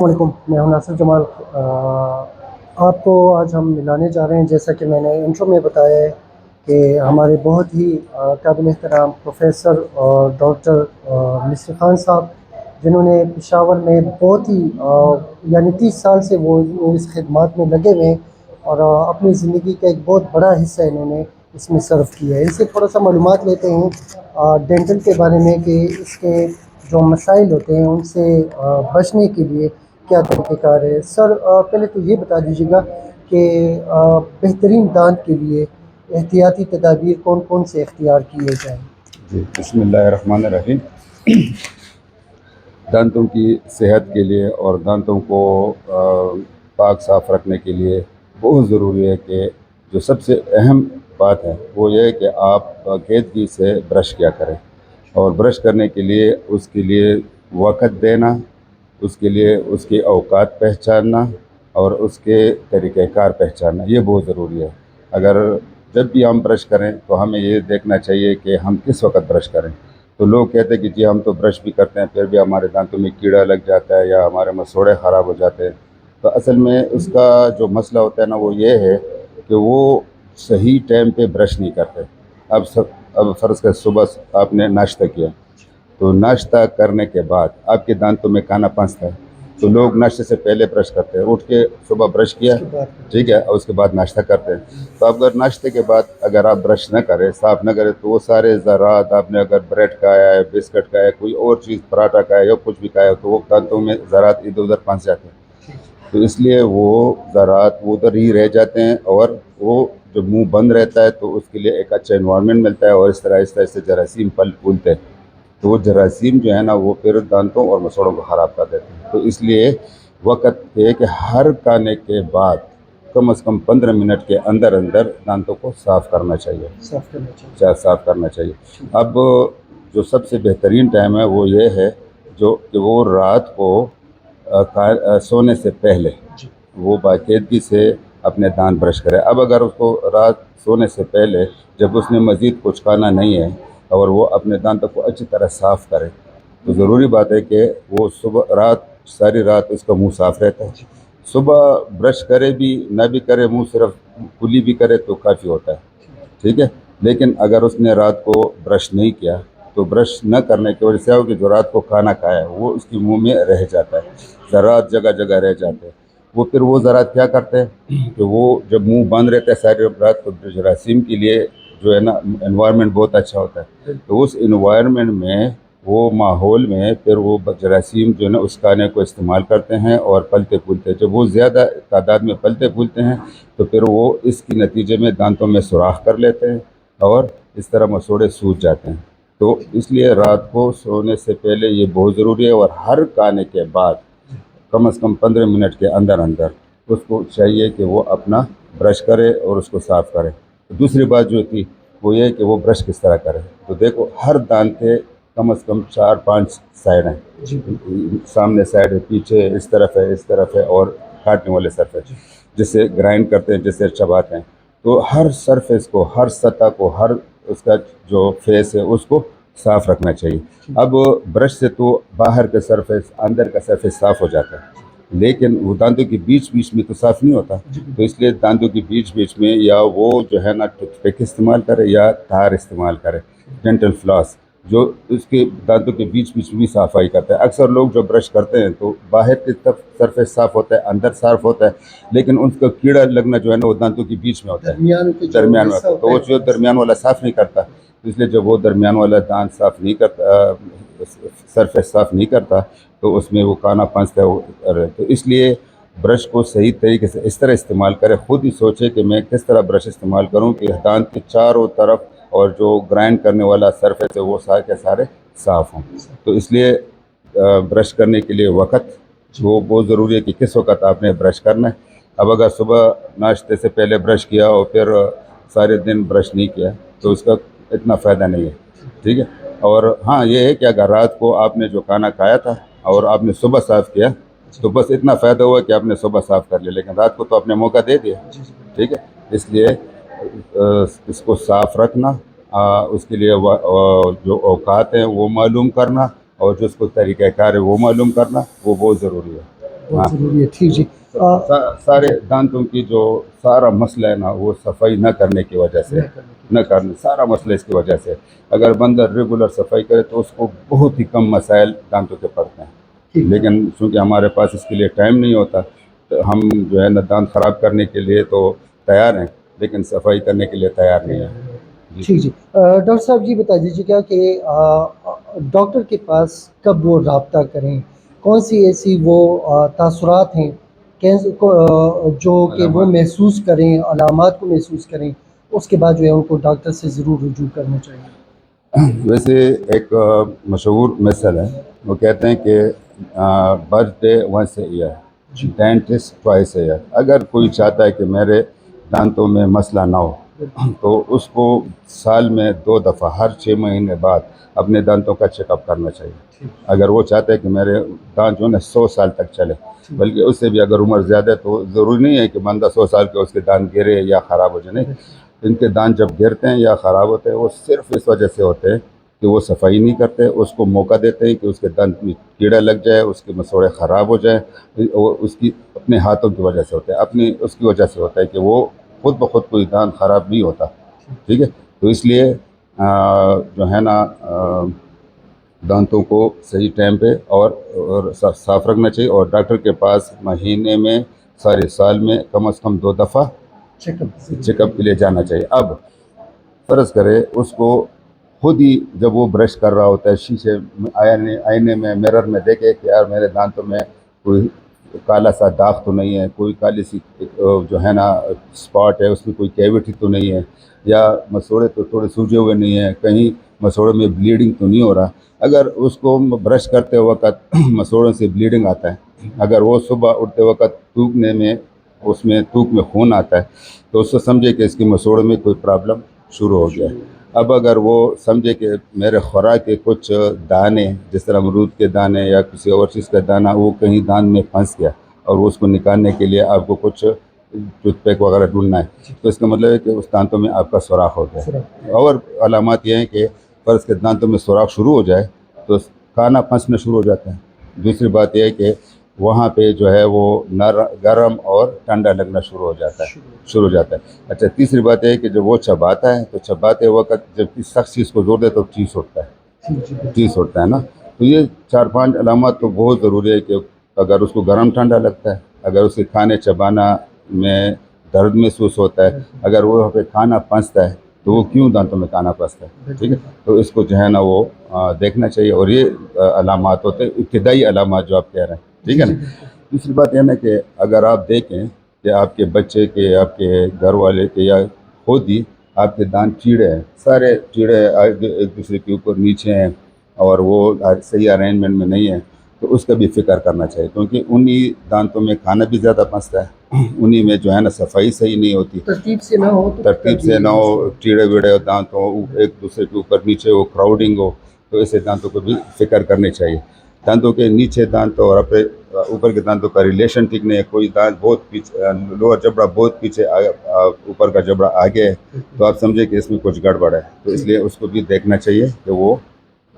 वालेकुम, मैं हूं नासिर जमाल। आपको आज हम मिलाने जा रहे हैं, जैसा कि मैंने इंट्रो में बताया है कि हमारे बहुत ही काबिल एहतराम प्रोफेसर और डॉक्टर मिस्टर खान साहब, जिन्होंने पेशावर में बहुत ही यानी 30 साल से वो इस खिदमत में लगे हुए हैं और अपनी ज़िंदगी का एक बहुत बड़ा हिस्सा इन्होंने इसमें सर्व किया है। इनसे थोड़ा सा मालूमात लेते हैं डेंटल के बारे में कि इसके जो मसाइल होते हैं उनसे बचने के लिए क्या तरीक़ेकार है। सर, पहले तो ये बता दीजिएगा कि बेहतरीन दांत के लिए एहतियाती तदाबीर कौन कौन से इख्तियार किए जाएँ। जी, बिस्मिल्लाहिर्रहमानिर्रहीम। दांतों की सेहत के लिए और दांतों को पाक साफ़ रखने के लिए बहुत ज़रूरी है कि जो सबसे अहम बात है वो ये है कि आप बाकायदगी से ब्रश किया करें, और ब्रश करने के लिए उसके लिए वक़्त देना, उसके लिए उसके औकात पहचानना और उसके तरीक़ेकार पहचानना, ये बहुत ज़रूरी है। अगर जब भी हम ब्रश करें तो हमें ये देखना चाहिए कि हम किस वक़्त ब्रश करें। तो लोग कहते हैं कि जी हम तो ब्रश भी करते हैं फिर भी हमारे दांतों में कीड़ा लग जाता है या हमारे मसूड़े ख़राब हो जाते हैं। तो असल में उसका जो मसला होता है ना वो ये है कि वो सही टाइम पे ब्रश नहीं करते। अब फ़र्ज़ कर सुबह आपने नाश्ता किया, तो नाश्ता करने के बाद आपके दांतों में काना पहुँचता है, तो लोग नाश्ते से पहले ब्रश करते हैं। उठ के सुबह ब्रश किया, उसके बाद ठीक है, और उसके बाद नाश्ता करते हैं। तो अगर नाश्ते के बाद अगर आप ब्रश न करें, साफ़ न करें, तो वो सारे ज़रात, आपने अगर ब्रेड खाया है, बिस्किट खाया है, कोई और चीज़ पराठा खाया है या कुछ भी खाया है, तो वो दांतों में ज़रात इधर-उधर फँस जाते हैं। तो इसलिए वो ज़रात वो उधर ही रह जाते हैं, और वो जब मुँह बंद रहता है तो उसके लिए एक अच्छा एनवायरनमेंट मिलता है, और इस तरह आहिस्ता-आहिस्ता जरासीम पल फूलते हैं। तो वो जरासीम जो है ना वो फिर दांतों और मसूड़ों को ख़राब कर देते हैं। तो इसलिए वक़्त है कि हर खाने के बाद कम से कम 15 मिनट के अंदर-अंदर दांतों को साफ़ करना चाहिए। साफ़ करना चाहिए। साफ़ करना चाहिए। अब जो सबसे बेहतरीन टाइम है वो ये है जो कि वो रात को सोने से पहले जी। वो बाकायदगी से अपने दांत ब्रश करे। अब अगर उसको रात सोने से पहले जब उसने मज़ीद कुछ खाना नहीं है और वो अपने दांतों को अच्छी तरह साफ़ करे, तो ज़रूरी बात है कि वो सुबह रात सारी रात उसका मुँह साफ़ रहता है। सुबह ब्रश करे भी ना भी करे, मुँह सिर्फ़ कुली भी करे तो काफ़ी होता है, ठीक है। लेकिन अगर उसने रात को ब्रश नहीं किया, तो ब्रश न करने की वजह से क्या हो कि जो रात को खाना खाया है वो उसके मुँह में रह जाता है, ज़रात जगह-जगह रह जाते हैं। वो फिर वो ज़रात क्या करते हैं कि वो जब मुँह बंद रहता है सारी रात, तो जरासीम के लिए जो है ना एनवायरनमेंट बहुत अच्छा होता है। तो उस एनवायरनमेंट में, वो माहौल में फिर वो जरासीम जो है ना उस खाने को इस्तेमाल करते हैं और पलते-फूलते हैं। जब वो ज़्यादा तादाद में पलते-फूलते हैं तो फिर वो इसके नतीजे में दांतों में सुराख कर लेते हैं और इस तरह मसूड़े सूज जाते हैं। तो इसलिए रात को सोने से पहले ये बहुत ज़रूरी है, और हर खाने के बाद कम से कम 15 मिनट के अंदर-अंदर उसको चाहिए कि वो अपना ब्रश करे और उसको साफ़ करे। दूसरी बात जो थी वो ये है कि वो ब्रश किस तरह करे। तो देखो हर दांत के कम से कम 4-5 साइड हैं। जी। सामने साइड है, पीछे इस तरफ है और काटने वाले सरफेस, जिससे ग्राइंड करते हैं, जिससे चबाते हैं। तो हर सरफेस को, हर सतह को, हर उसका जो फेस है उसको साफ़ रखना चाहिए। अब ब्रश से तो बाहर का सरफेस, अंदर का सरफेस साफ़ हो जाता है, लेकिन वो दांतों के बीच-बीच में तो साफ़ नहीं होता। तो इसलिए दांतों के बीच-बीच में या वो जो है ना टूथपिक इस्तेमाल करे या तार इस्तेमाल करे, डेंटल फ्लॉस, जो उसके दांतों के बीच-बीच में भी सफाई करता है। अक्सर लोग जो ब्रश करते हैं तो बाहर की तरफ सरफेस साफ़ होता है, अंदर साफ़ होता है, लेकिन उसका कीड़ा लगना जो है ना वो दांतों के बीच में होता है, दरमियान में होता है। तो वो जो दरमियान वाला साफ़ नहीं करता, तो इसलिए जब वो दरमियान वाला दांत साफ़ नहीं करता, सरफेस साफ़ नहीं करता, तो उसमें वो काना फंसता है। तो इसलिए ब्रश को सही तरीके से इस तरह इस्तेमाल करें, खुद ही सोचे कि मैं किस तरह ब्रश इस्तेमाल करूं कि दांत के चारों तरफ और जो ग्राइंड करने वाला सरफेस है वो सारे के सारे साफ़ हों। तो इसलिए ब्रश करने के लिए वक़्त वो बहुत ज़रूरी है कि किस वक़्त आपने ब्रश करना है। अब अगर सुबह नाश्ते से पहले ब्रश किया और फिर सारे दिन ब्रश नहीं किया, तो उसका इतना फ़ायदा नहीं है, ठीक है। और हाँ, ये है कि अगर रात को आपने जो खाना खाया था और आपने सुबह साफ़ किया, तो बस इतना फ़ायदा हुआ कि आपने सुबह साफ़ कर लिया, लेकिन रात को तो आपने मौका दे दिया, ठीक है। इसलिए इसको साफ़ रखना, उसके लिए जो औकात हैं वो मालूम करना और जो उसको तरीक़ाकार है वो मालूम करना, वो बहुत ज़रूरी है। बहुत हाँ, ज़रूरी है। ठीक जी। सारे दांतों की जो सारा मसला है ना, वो सफाई न करने की वजह से, न करने की न वजह करने सारा मसला इसकी वजह से। अगर बंदा रेगुलर सफाई करे तो उसको बहुत ही कम मसाइल दांतों के पड़ते हैं, ठीक। लेकिन चूँकि हमारे पास इसके लिए टाइम नहीं होता, तो हम जो है ना दांत ख़राब करने के लिए तो तैयार हैं, लेकिन सफाई करने के लिए तैयार नहीं हैं। जी। ठीक जी। डॉक्टर साहब ये बता दीजिएगा कि डॉक्टर के पास कब वो राब्ता करें? कौन-सी ऐसी वो तासुरात हैं जो कि वो अलामत महसूस करें, अलामात को महसूस करें, उसके बाद जो है उनको डॉक्टर से ज़रूर रुजू करना चाहिए? वैसे एक मशहूर मसल है, वो कहते हैं कि बर्थडे वंस ए ईयर, जी। Dentist twice a year. अगर कोई चाहता है कि मेरे दांतों में मसला ना हो, तो उसको साल में 2 दफ़ा हर 6 महीने बाद अपने दांतों का चेकअप करना चाहिए। ठीक। अगर वो चाहते हैं कि मेरे दांत जो है ना 100 साल तक चले, बल्कि उससे भी अगर उम्र ज़्यादा है, तो ज़रूरी नहीं है कि बंदा 100 साल के उसके दांत गिरे या ख़राब हो जाए, नहीं। इनके दांत जब गिरते हैं या ख़राब होते हैं, वो सिर्फ इस वजह से होते हैं कि वो सफाई नहीं करते, उसको मौका देते हैं कि उसके दांत में कीड़ा लग जाए, उसके मसोड़े ख़राब हो जाए। वो उसकी अपने हाथों की वजह से होता है, अपनी उसकी वजह से होता है कि वो खुद ब खुद कोई दांत ख़राब नहीं होता। ठीक है, तो इसलिए जो है ना दांतों को सही टाइम पे और साफ रखना चाहिए, और डॉक्टर के पास महीने में सारे साल में कम से कम 2 दफ़ा चेकअप ज़रूर चेकअप के करना लिए जाना चाहिए। अब फ़र्ज़ करें उसको खुद ही जब वो ब्रश कर रहा होता है, शीशे में आईने आईने में मिरर में देखे कि यार मेरे दांतों में कोई काला सा दाग तो नहीं है, कोई काली सी जो है ना स्पॉट है, उसमें कोई कैविटी तो नहीं है, या मसोड़े तो थोड़े सूजे हुए नहीं हैं, कहीं मसोड़े में ब्लीडिंग तो नहीं हो रहा। अगर उसको ब्रश करते वक़्त मसोड़ों से ब्लीडिंग आता है, अगर वो सुबह उठते वक़्त थूकने में उसमें थूक में खून आता है, तो उसको समझे कि इसके मसोड़े में कोई प्रॉब्लम शुरू हो गया है। अब अगर वो समझे कि मेरे खुराक के कुछ दाने, जिस तरह अमरूद के दाने या किसी और चीज़ का दाना, वो कहीं दान में फंस गया और वो उसको निकालने के लिए आपको कुछ टूथपिक वगैरह ढूंढना है, तो इसका मतलब है कि उस दांतों में आपका सुराख हो गया है। और अलामत ये हैं कि फ़र्ज़ के दांतों में सुराख शुरू हो जाए तो खाना फंसना शुरू हो जाता है। दूसरी बात यह है कि वहाँ पे जो है वो गर्म और ठंडा लगना शुरू हो जाता है। अच्छा, तीसरी बात यह है कि जब वो चबाता है, तो चबाते वक़्त जब किसी सख्त चीज़ को ज़ोर दे तो चीस उठता है, चीस उठता है ना। तो ये 4-5 अलामत तो बहुत ज़रूरी है कि अगर उसको गर्म ठंडा लगता है, अगर उसे खाने चबाना में दर्द महसूस होता है, अगर वो वहाँ पे खाना फंसता है, तो वो क्यों दांतों में खाना फंसता है, ठीक है? तो इसको जो है ना वो देखना चाहिए, और ये अलामत होते हैं, इब्तिदाई अलामत जो आप कह रहे हैं, ठीक है ना? दूसरी बात यह है ना कि अगर आप देखें कि आपके बच्चे के, आपके घर वाले के, या खुद ही आपके दांत चीड़े हैं, सारे चीड़े एक दूसरे के ऊपर नीचे हैं, और वो सही अरेंजमेंट में नहीं है, तो उसका भी फ़िक्र करना चाहिए, क्योंकि उन्हीं दांतों में खाना भी ज़्यादा फंसता है, उन्हीं में जो है ना सफाई सही नहीं होती, तरतीब से ना हो तो तरतीब से ना हो, कीड़े वीड़े हो दांत हो, एक दूसरे के ऊपर नीचे हो, क्राउडिंग हो, तो ऐसे दांतों को भी फिक्र करनी चाहिए। दांतों के नीचे दांत और अपने ऊपर के दांतों का रिलेशन ठीक नहीं है, कोई दांत बहुत पीछे, लोअर जबड़ा बहुत पीछे, ऊपर का जबड़ा आगे है, तो आप समझे कि इसमें कुछ गड़बड़ है, तो इसलिए उसको भी देखना चाहिए कि वो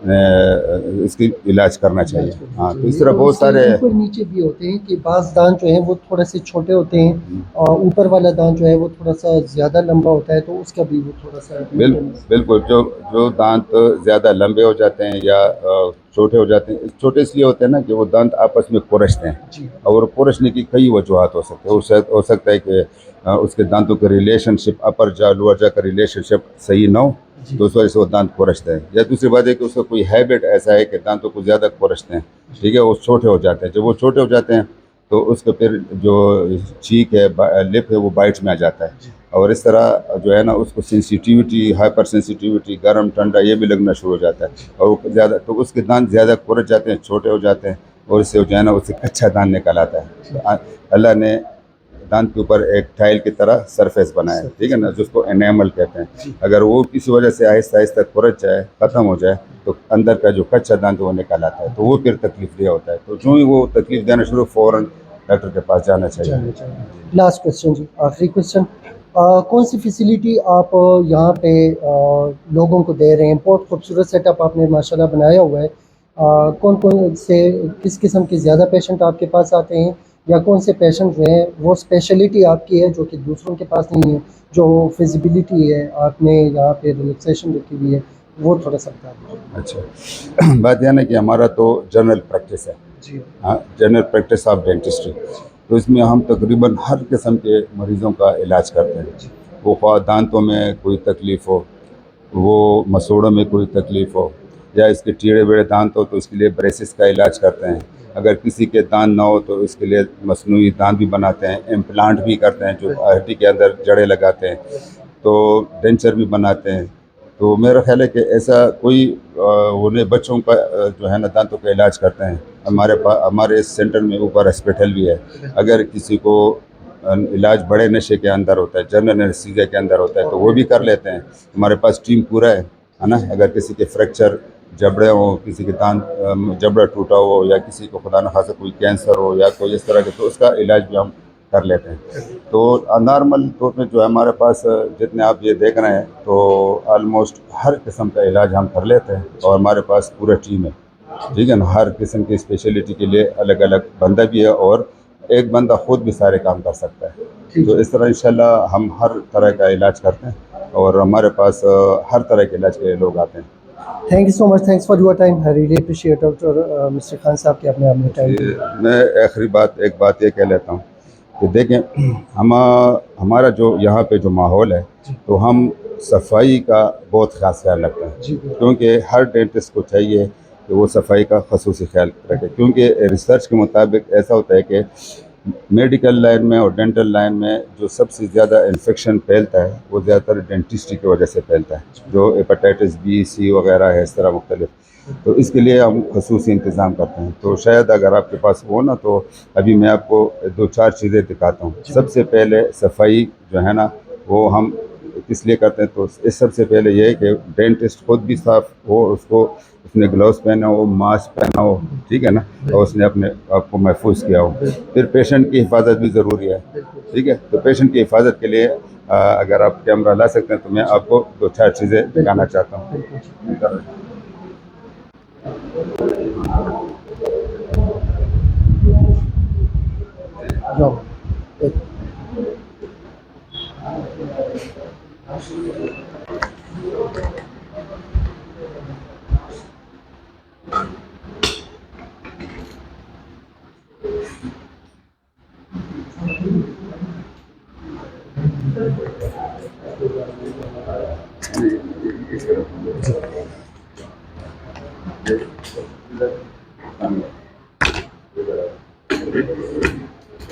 इसकी इलाज करना चाहिए। हाँ, तो इस तरह और बहुत उसके सारे ऊपर नीचे भी होते हैं कि बाज़ दांत जो हैं वो थोड़े से छोटे होते हैं और ऊपर वाला दांत जो है वो थोड़ा-सा ज़्यादा लंबा होता है, तो उसका भी वो थोड़ा-सा बिल्कुल, जो जो दांत ज़्यादा लंबे हो जाते हैं या छोटे हो जाते हैं, छोटे इसलिए होते हैं ना कि वो दांत आपस में खुरचते हैं, जी। और खुरचने की कई वजूहत हो सकते हैं। हो सकता है कि उसके दांतों का रिलेशनशिप, अपर जा लोअर जा का रिलेशनशिप सही ना हो, तो उस वजह से वो दांत खुरचते हैं। या दूसरी बात है कि उसका कोई हैबिट ऐसा है कि दांतों को ज़्यादा खुरचते हैं, ठीक है, वो छोटे हो जाते हैं। जब वो छोटे हो जाते हैं, तो उसका फिर जो चीक है, लिप है, वो बाइट में आ जाता है, और इस तरह जो है ना उसको सेंसिटिविटी, हाइपर सेंसिटिविटी, गर्म ठंडा ये भी लगना शुरू हो जाता है, और वो ज़्यादा, तो उसके दांत ज़्यादा खुरच जाते हैं, छोटे हो जाते हैं, और इससे जो है ना उससे कच्चा दांत निकल आता है। तो अल्लाह ने दांत के ऊपर एक टाइल की तरह सरफेस बनाया है, ठीक है ना, जिसको एनेमल कहते हैं। अगर वो किसी वजह से आहिस्ता आहिस्ता खुरच जाए, ख़त्म हो जाए, तो अंदर का जो कच्चा दांत वो निकल आता है, तो वो फिर तकलीफ दिया होता है। तो जो ही वो तकलीफ देना शुरू, फ़ौरन डॉक्टर के पास जाना चाहिए। लास्ट क्वेश्चन जी, आखिरी क्वेश्चन। कौन सी फैसिलिटी आप यहाँ पे लोगों को दे रहे हैं? बहुत खूबसूरत सेटअप आपने माशाल्लाह बनाया हुआ है। कौन कौन से किस किस्म के ज़्यादा पेशेंट आपके पास आते हैं, या कौन से पेशेंट जो हैं वो स्पेशलिटी आपकी है जो कि दूसरों के पास नहीं है, जो फिजिबिलिटी है आपने यहाँ पे रिलैक्सेशन रखी हुई है, वो थोड़ा सा बता दीजिए। अच्छा बात यह है कि हमारा तो जनरल प्रैक्टिस है। जी हाँ, जनरल प्रैक्टिस ऑफ डेंटिस्ट्री। तो इसमें हम तकरीबन हर किस्म के मरीज़ों का इलाज करते हैं। वो ख्वाह दांतों में कोई तकलीफ़ हो, वो मसूड़ों में कोई तकलीफ़ हो, या इसके टेढ़े बेढ़े दांत हो तो इसके लिए ब्रेसिस का इलाज करते हैं। अगर किसी के दांत ना हो तो इसके लिए मसनूई दांत भी बनाते हैं, इम्प्लांट भी करते हैं जो हड्डी के अंदर जड़ें लगाते हैं, तो डेंचर भी बनाते हैं। तो मेरा ख्याल है कि ऐसा कोई उन्हें बच्चों का जो है ना दांतों का इलाज करते हैं। हमारे इस सेंटर में ऊपर हॉस्पिटल भी है। अगर किसी को इलाज बड़े नशे के अंदर होता है, जनरल एनेस्थीसिया के अंदर होता है, तो वो भी कर लेते हैं। हमारे पास टीम पूरा है ना। अगर किसी के फ्रैक्चर जबड़े हों, किसी के दांत जबड़ा टूटा हो, या किसी को खुदा न खास्ता कोई कैंसर हो या कोई इस तरह के, तो उसका इलाज भी हम कर लेते हैं। तो नॉर्मल तौर पे जो है हमारे पास जितने आप ये देख रहे हैं, तो ऑलमोस्ट हर किस्म का इलाज हम कर लेते हैं, और हमारे पास पूरा टीम है। ठीक है ना। हर किस्म की स्पेशलिटी के लिए अलग अलग बंदा भी है, और एक बंदा खुद भी सारे काम कर सकता है। ठीक तो है। इस तरह इंशाल्लाह हम हर तरह का इलाज करते हैं, और हमारे पास हर तरह के इलाज के लिए लोग आते हैं। Thank you so much, thanks for your time, I really appreciate doctor mister Khan साहब कि आपने अपने टाइम ये दिया। मैं आखिरी बात एक बात ये कह लेता हूँ कि देखें, हम हमारा जो यहाँ पे जो माहौल है, तो हम सफाई का बहुत ख़ास ख्याल रखते हैं। जी बिल्कुल। क्योंकि हर डेंटिस्ट को चाहिए कि वो सफाई का खसूसी ख्याल रखे, क्योंकि रिसर्च के मुताबिक ऐसा होता है कि मेडिकल लाइन में और डेंटल लाइन में जो सबसे ज़्यादा इन्फेक्शन फैलता है वो ज़्यादातर डेंटिस्ट्री की वजह से फैलता है, जो हेपेटाइटिस बी, सी वगैरह है, इस तरह मुख्तलिफ। तो इसके लिए हम खसूसी इंतज़ाम करते हैं। तो शायद अगर आपके पास हो ना, तो अभी मैं आपको दो चार चीज़ें दिखाता हूँ। सबसे पहले सफाई जो है ना, वो हम किस लिए करते हैं, तो इस सबसे पहले ये है कि डेंटिस्ट खुद भी साफ हो, उसको उसने ग्लव्स पहना हो, मास्क पहना हो, ठीक है ना, और उसने अपने आप को महफूज किया हो। फिर पेशेंट की हिफाजत भी ज़रूरी है। ठीक है। तो पेशेंट की हिफाजत के लिए अगर आप कैमरा ला सकते हैं, तो मैं आपको दो चार चीज़ें दिखाना चाहता हूँ। जाओ। एक-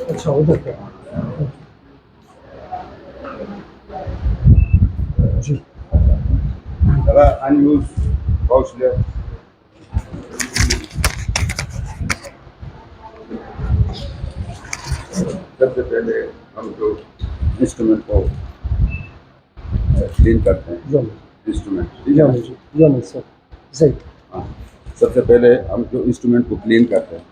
अच्छा उधर पे। जी अनयूज वाउचर। सबसे पहले हम जो इंस्ट्रूमेंट को क्लीन करते हैं, जाओ इंस्ट्रूमेंट, ठीक है जाओ ना। जी जाओ सर। सही। हाँ, सबसे पहले हम जो इंस्ट्रूमेंट को क्लीन करते हैं,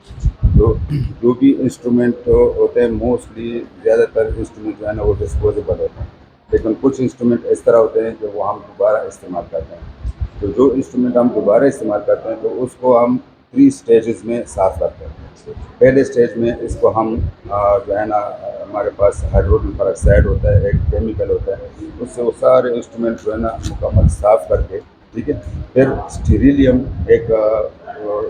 तो जो भी इंस्ट्रूमेंट होते हैं, मोस्टली ज़्यादातर इंस्ट्रूमेंट जो है ना वो डिस्पोजेबल होते हैं, लेकिन कुछ इंस्ट्रूमेंट इस तरह होते हैं जो वो हम दोबारा इस्तेमाल करते हैं। तो जो इंस्ट्रूमेंट हम दोबारा इस्तेमाल करते हैं, तो उसको हम 3 स्टेजेस में साफ़ करते हैं। पहले स्टेज में इसको हम जो है ना, हमारे पास हाइड्रोजन पेरोक्साइड होता है, एक केमिकल होता है, उससे वो सारे इंस्ट्रूमेंट जो है ना मुकम्मल साफ़ करके, ठीक है। फिर स्टीरिलियम एक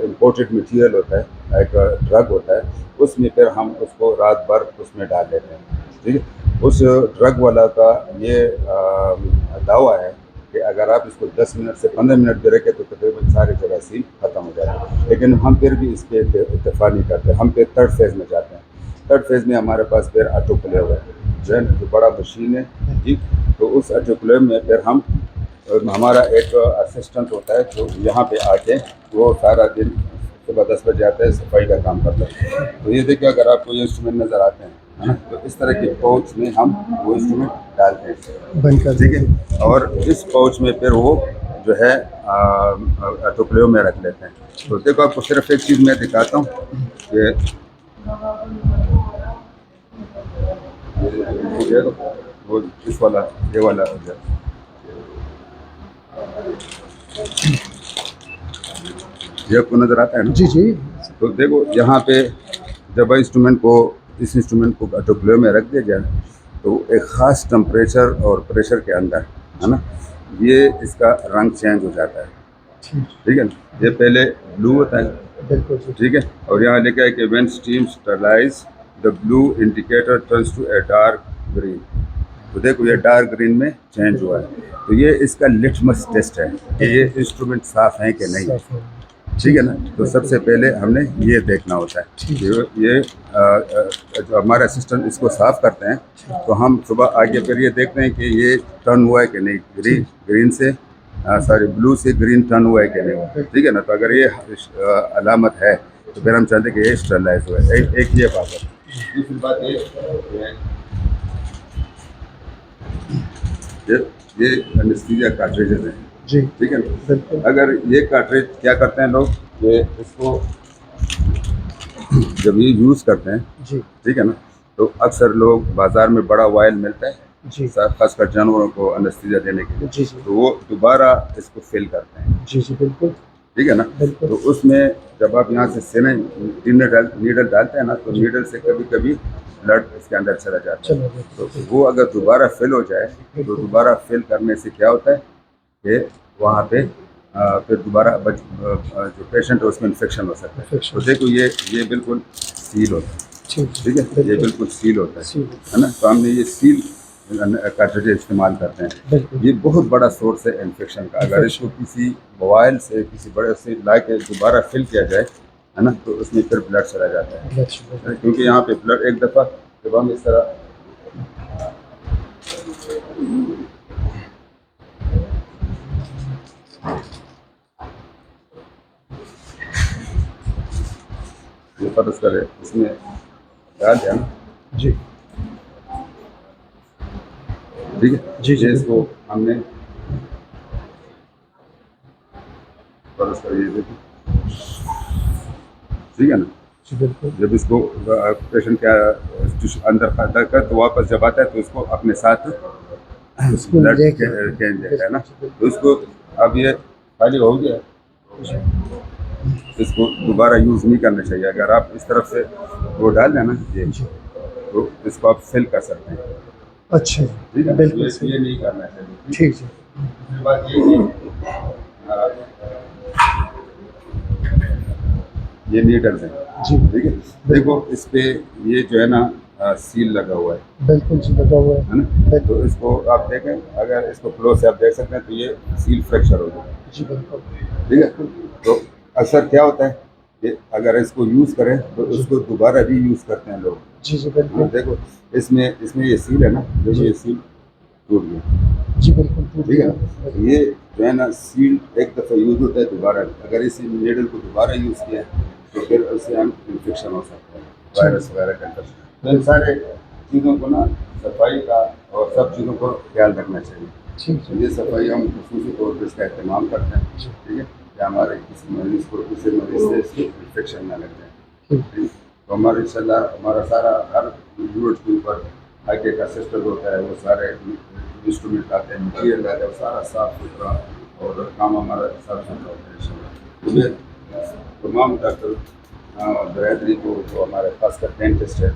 इम्पोर्टेड मटेरियल होता है, एक ड्रग होता है, उसमें फिर हम उसको रात भर उसमें डाल देते हैं, ठीक है। उस ड्रग वाला का ये दावा है कि अगर आप इसको 10 मिनट से 15 मिनट भी रखें तो तकरीबन सारी जरासीम ख़त्म हो जाते हैं। लेकिन हम फिर भी इस पर इत्तेफा नहीं करते, हम फिर थर्ड फेज़ में जाते हैं। थर्ड फेज़ में हमारे पास फिर ऑटोक्लेव है, जो है ना, जो बड़ा मशीन है, ठीक। तो उस ऑटोक्लेव में फिर हम हमारा एक असिस्टेंट होता है जो यहाँ पे आके वो सारा दिन सुबह 10 बजे आता है, सफाई का काम करता है। तो ये देखिए, अगर आपको ये इंस्ट्रूमेंट नज़र आते हैं, है ना, तो इस तरह के पाउच में हम वो इंस्ट्रूमेंट डालते हैं, बंद कर ठीक दीजिए। है। और इस पाउच में फिर वो जो है ऑटोक्लेव में रख लेते हैं। तो देखो, आपको सिर्फ एक चीज़ मैं दिखाता हूँ कि ये वो इस वाला, ये वाला हो गया। ये आपको नज़र आता है ना। जी जी तो देखो यहाँ पे जब इस इंस्ट्रूमेंट को जो फ्लो में रख दिया जाए तो एक ख़ास टेम्परेचर और प्रेशर के अंदर, है ना, ये इसका रंग चेंज हो जाता है। ठीक ठीक है ना, ये पहले ब्लू होता है, बिल्कुल जी ठीक है, और यहाँ लिखा है कि when steam sterilise the blue indicator turns to a dark green. तो देखो ये डार्क ग्रीन में चेंज हुआ है, तो ये इसका लिटमस टेस्ट है कि ये इंस्ट्रूमेंट साफ है कि नहीं। साफ है। ठीक है ना, तो सबसे पहले हमने ये देखना होता है कि ये जो हमारे असिस्टेंट इसको साफ करते हैं, तो हम सुबह आगे फिर ये देखते हैं कि ये टर्न हुआ है कि नहीं, ग्रीन से ब्लू से ग्रीन टर्न हुआ है कि नहीं। ठीक है ना, तो अगर ये अलामत है तो फिर हम चाहते हैं कि ये स्टरलाइज हुआ है। एक ये बात है। दूसरी बात ये एनेस्थीसिया कार्ट्रिजेज हैं। जी ठीक है बिल्कुल। ना, अगर ये कार्ट्रिज क्या करते हैं लोग, ये इसको जब ये यूज़ करते हैं, जी ठीक है ना, तो अक्सर लोग बाज़ार में बड़ा वायल मिलता है जी खासकर जानवरों को एनेस्थीसिया देने के लिए, जी जी तो वो दोबारा इसको फिल करते हैं। जी जी बिल्कुल ठीक है ना, बिल्कुल। तो उसमें जब आप यहाँ से नीडल डालते हैं ना, तो नीडल से कभी कभी ब्लड इसके अंदर चला जाता है। चलो तो वो अगर दोबारा फिल हो जाए तो दोबारा फिल करने से क्या होता है कि वहाँ पे फिर दोबारा जो पेशेंट है उसमें इन्फेक्शन हो सकता है। Infection। तो देखो ये बिल्कुल सील होता है। ठीक ठीक है, ये बिल्कुल सील होता सील। है ना, तो हमने ये सील कार्ट्रिज इस्तेमाल करते हैं। बिल्कुल ये बहुत बड़ा सोर्स है इन्फेक्शन का। अगर इसको किसी मोबाइल से किसी बड़े से ला के दोबारा फिल किया जाए, है ना, तो उसमें फिर ब्लड चला जाता है। ब्लड शुगर क्योंकि यहाँ पे ब्लड एक दफ़ा जब हम इस तरह ये फर्ज करे इसमें डाल दिया ना, जी ठीक है जी, जी, ये इसको हमने फर्ज करे ये देखो, ठीक है ना, जी बिल्कुल जब इसको पेशेंट का अंदर खाता कर तो वापस जब आता है तो इसको अपने साथ इसको ब्लड लेके कैन देता है ना, तो इसको अब ये खाली हो गया, इसको दोबारा यूज़ नहीं करना चाहिए। अगर आप इस तरफ से वो डाल दें ना ये, जी तो इसको आप फिल कर सकते हैं। अच्छा ठीक है, बिल्कुल ये सही नहीं करना चाहिए। ठीक जी दूसरी बात ये ये नीडल्स हैं। जी ठीक है, देखो इस पे ये जो है ना सील लगा हुआ है बिल्कुल जी लगा हुआ है ना, तो इसको आप देखें, अगर इसको फ्लो से आप देख सकते हैं तो ये सील फ्रैक्चर हो गया। जी बिल्कुल ठीक है, तो अक्सर क्या होता है कि अगर इसको यूज़ करें तो इसको दोबारा भी यूज़ करते हैं लोग। जी जी बिल्कुल देखो इसमें ये सील है ना, देखो ये सील टूट गया। जी बिल्कुल टूट ठीक है गया ना, ये जो है ना सील एक दफ़ा यूज़ होता है, दोबारा अगर इस नीडल को दोबारा यूज़ किया तो फिर उससे हम इन्फेक्शन हो सकता है, वायरस वगैरह का इन्फेक्शन। तो इन सारे चीज़ों को ना सफाई का और सब चीज़ों को ख्याल रखना चाहिए। ठीक तो ये सफाई हम खसूसी तौर पर इसका इस्तेमाल करते हैं। ठीक है, या हमारे किसी मरीज़ को दूसरे मरीज़ से इसकी इन्फेक्शन ना लग जाए। ठीक ठीक, तो हमारे इंशाल्लाह हमारा सारा हर यूनिट के ऊपर आगे का सिस्टम होता है, वो सारे इंस्ट्रूमेंट आते हैं, मटीरियल आता है, वो सारा साफ सुथरा और काम हमारा साफ सुथरा होता है इंशाल्लाह। तो ये तमाम डॉक्टर बरादरी को जो हमारे खासकर डेंटिस्ट है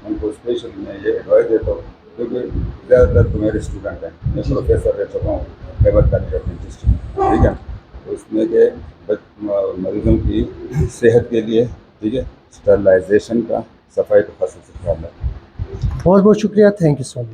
उनको स्पेशल मैं ये एडवाइस देता हूँ, क्योंकि ज़्यादातर तो मेरे स्टूडेंट हैं, मैं प्रोफेसर रह चुका हूँ लेबर कॉलेज ऑफ डेंटिस्ट। ठीक है, तो उसमें के मरीज़ों की सेहत के लिए, ठीक है, स्टरलाइजेशन का, सफाई का खास ख्याल रखें। बहुत बहुत शुक्रिया थैंक यू सो मच।